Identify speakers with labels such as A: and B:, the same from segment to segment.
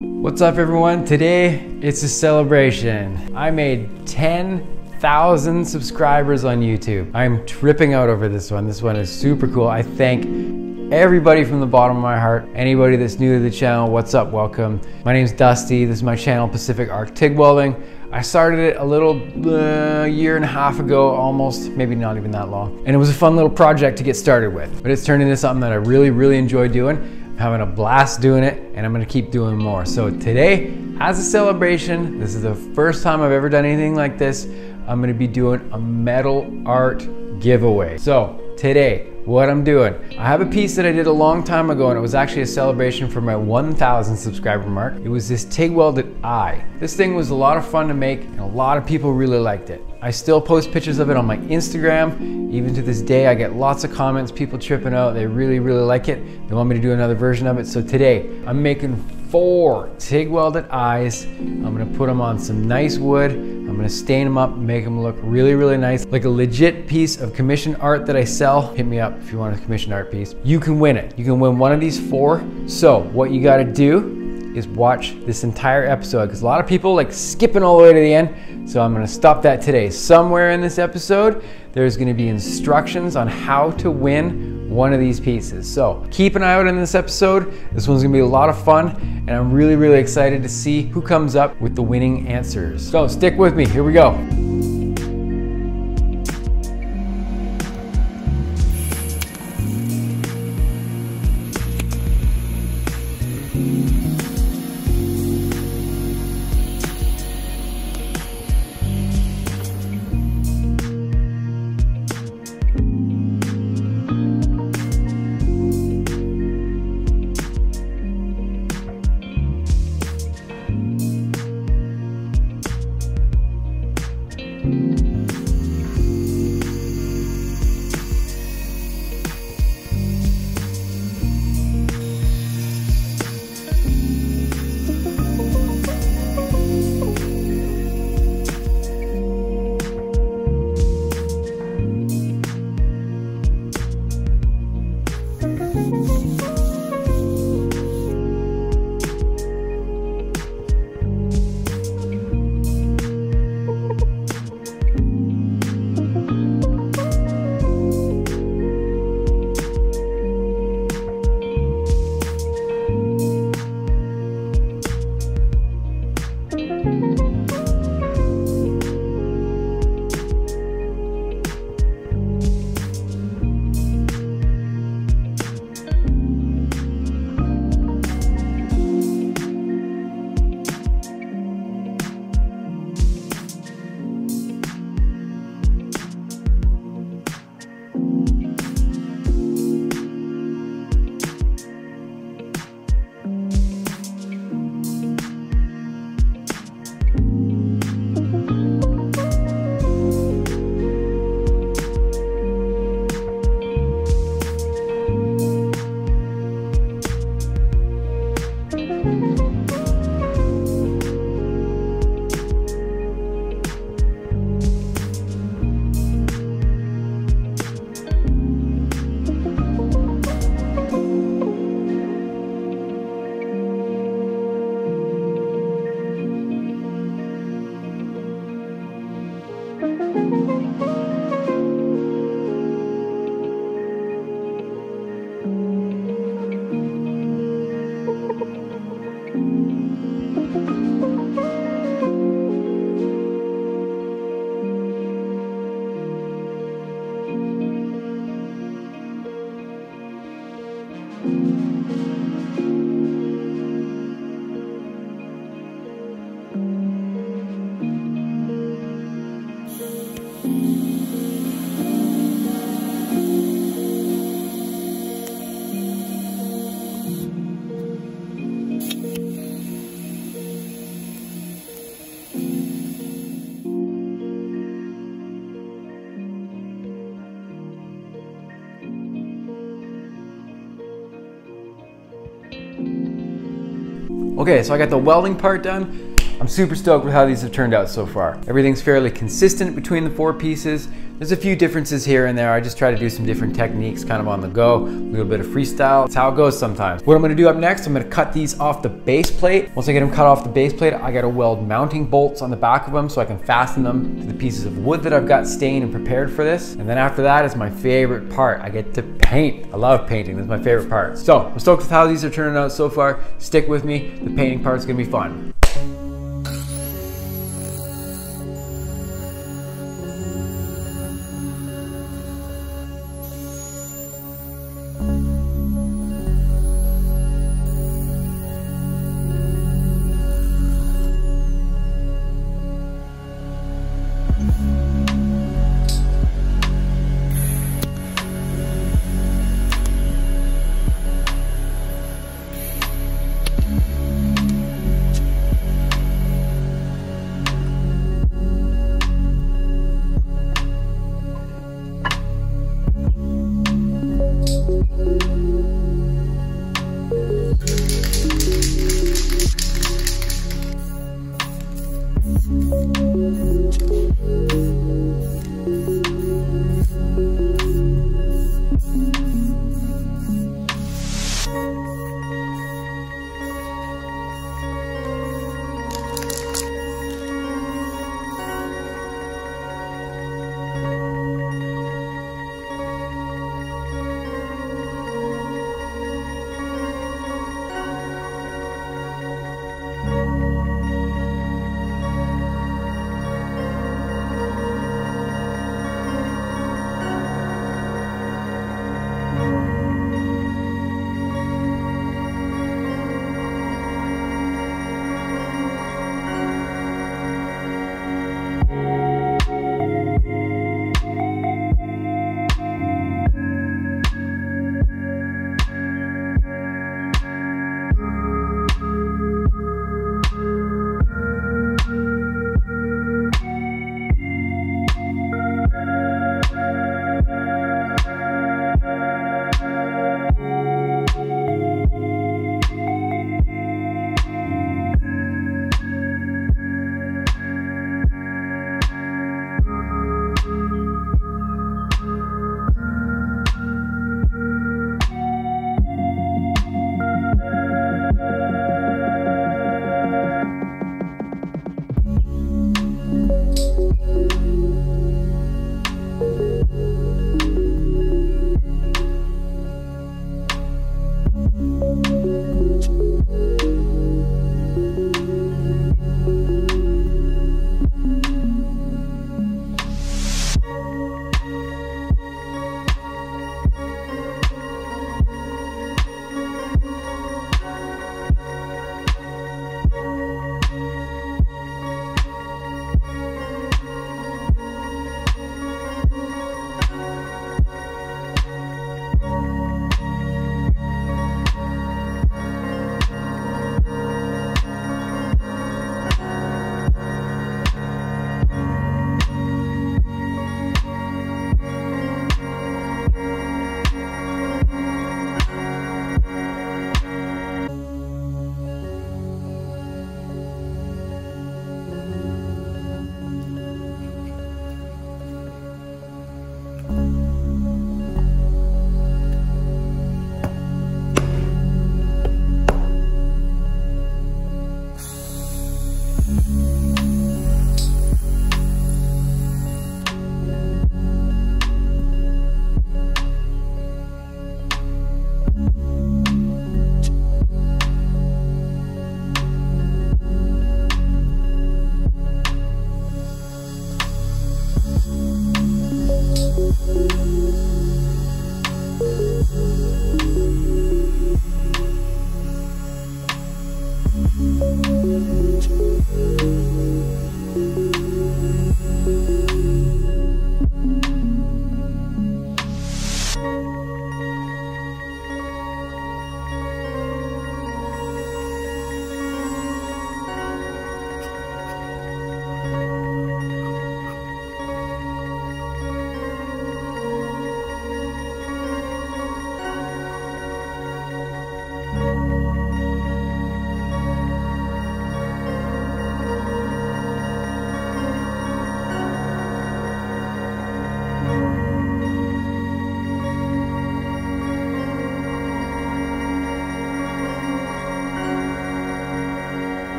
A: What's up everyone? Today it's a celebration. I made 10,000 subscribers on YouTube. I'm tripping out over this one. This one is super cool. I thank everybody from the bottom of my heart. Anybody that's new to the channel, what's up? Welcome. My name's Dusty. This is my channel, Pacific Arc TIG Welding. I started it a little year and a half ago, almost, maybe not even that long. And it was a fun little project to get started with. But it's turned into something that I really enjoy doing. Having a blast doing it, and I'm gonna keep doing more. So today, as a celebration, this is the first time I've ever done anything like this, I'm gonna be doing a metal art giveaway. So today, what I'm doing, I have a piece that I did a long time ago, and it was actually a celebration for my 1,000 subscriber mark. It was this TIG welded eye. This thing was a lot of fun to make, and a lot of people really liked it. I still post pictures of it on my Instagram. Even to this day, I get lots of comments, people tripping out. They really like it. They want me to do another version of it. So today, I'm making 4 TIG welded eyes. I'm gonna put them on some nice wood. I'm gonna stain them up, make them look really nice. Like a legit piece of commissioned art that I sell. Hit me up if you want a commissioned art piece. You can win it. You can win one of these 4. So what you gotta do is watch this entire episode, because a lot of people like skipping all the way to the end. So I'm gonna stop that today. Somewhere in this episode, there's gonna be instructions on how to win one of these pieces. So keep an eye out in this episode. This one's gonna be a lot of fun, and I'm really excited to see who comes up with the winning answers. So stick with me, here we go. Okay, so I got the welding part done. I'm super stoked with how these have turned out so far. Everything's fairly consistent between the 4 pieces. There's a few differences here and there. I just try to do some different techniques kind of on the go, a little bit of freestyle. That's how it goes sometimes. What I'm gonna do up next, I'm gonna cut these off the base plate. Once I get them cut off the base plate, I gotta weld mounting bolts on the back of them so I can fasten them to the pieces of wood that I've got stained and prepared for this. And then after that is my favorite part. I get to paint. I love painting, that's my favorite part. So I'm stoked with how these are turning out so far. Stick with me, the painting part's gonna be fun.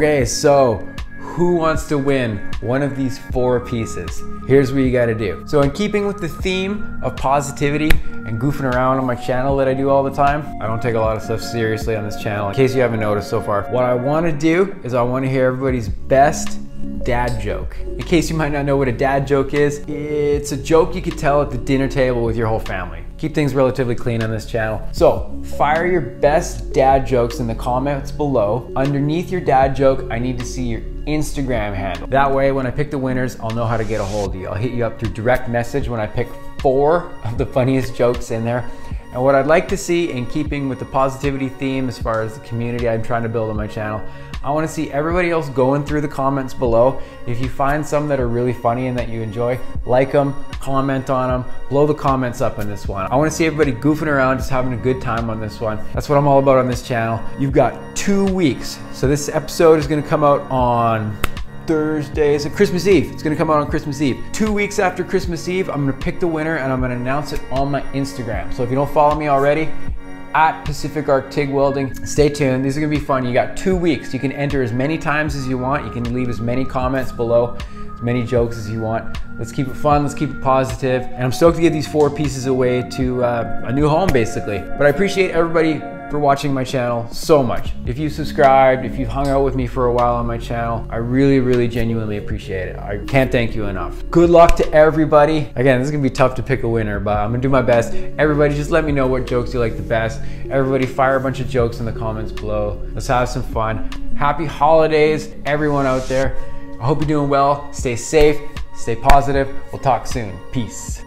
A: Okay, so who wants to win one of these 4 pieces? Here's what you gotta do. So in keeping with the theme of positivity and goofing around on my channel that I do all the time, I don't take a lot of stuff seriously on this channel, in case you haven't noticed so far. What I wanna do is I wanna hear everybody's best dad joke. In case you might not know what a dad joke is, it's a joke you could tell at the dinner table with your whole family. Keep things relatively clean on this channel. So fire your best dad jokes in the comments below. Underneath your dad joke, I need to see your Instagram handle. That way, when I pick the winners, I'll know how to get a hold of you. I'll hit you up through direct message when I pick 4 of the funniest jokes in there. And what I'd like to see, in keeping with the positivity theme as far as the community I'm trying to build on my channel, I want to see everybody else going through the comments below. If you find some that are really funny and that you enjoy, like them, comment on them, blow the comments up on this one. I want to see everybody goofing around, just having a good time on this one. That's what I'm all about on this channel. You've got 2 weeks. So this episode is going to come out on Thursday, is it Christmas Eve? It's gonna come out on Christmas Eve. 2 weeks after Christmas Eve, I'm gonna pick the winner and I'm gonna announce it on my Instagram. So if you don't follow me already, at Pacific Arc TIG Welding, stay tuned. These are gonna be fun. You got 2 weeks. You can enter as many times as you want. You can leave as many comments below, as many jokes as you want. Let's keep it fun, let's keep it positive. And I'm stoked to give these 4 pieces away to a new home, basically. But I appreciate everybody for watching my channel so much. If you subscribed, if you've hung out with me for a while on my channel, I really genuinely appreciate it. I can't thank you enough. Good luck to everybody. Again, this is gonna be tough to pick a winner, but I'm gonna do my best. Everybody just let me know what jokes you like the best. Everybody fire a bunch of jokes in the comments below. Let's have some fun. Happy holidays, everyone out there. I hope you're doing well. Stay safe, stay positive. We'll talk soon. Peace.